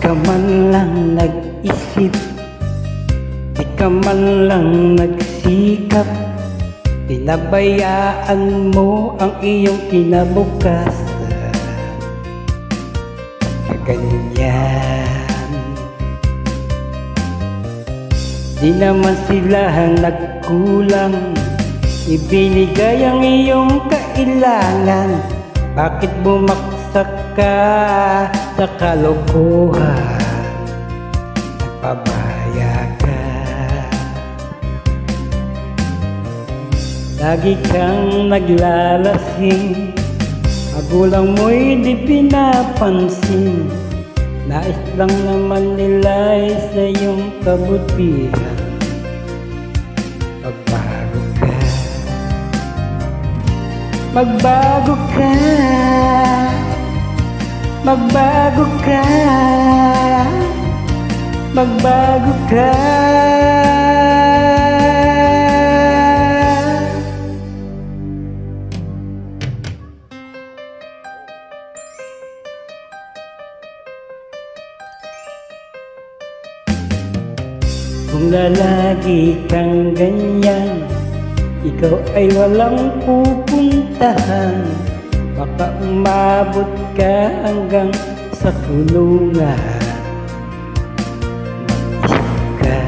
ka man lang nag-isip, di ka man lang nagsikap, pinabayaan mo ang iyong kinabukasan. Kaganyan, di naman sila nagkulang, ibinigay ang iyong kailangan. Bakit bumaksak ka sa kalokohan? Nagpabaya ka, lagi kang naglalasing, magulang mo'y di pinapansin. Nais lang naman nila sa iyong kabutihan. Magbago ka, magbago ka, magbago ka, magbago ka. Kung lalagi kang ganyan, ikaw ay walang pupuntahan. Baka umabot ka hanggang sa kulungan. Mag-isip ka,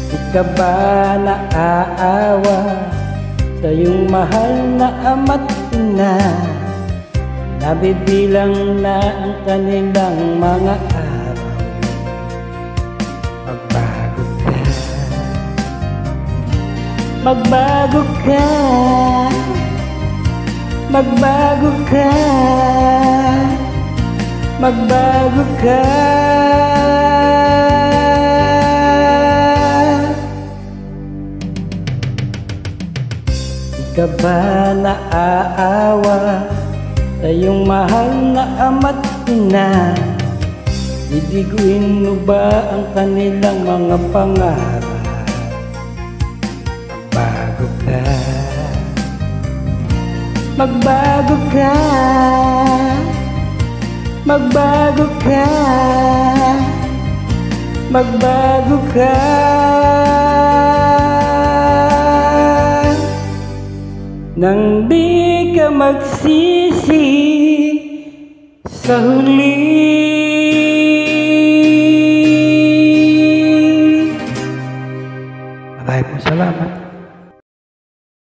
di ka ba naaawa sa iyong mahal na ama't ina? Nabibilang na ang kanilang mga araw. Magbago ka, magbago ka, magbago ka, magbago ka. Di ka ba naaawa sa iyong mahal na ama't ina? Bibiguin mo ba ang kanilang mga pangarap? Magbago ka, magbago ka, magbago ka, magbago ka. Nang di ka magsisi sa huli. Maraming salamat.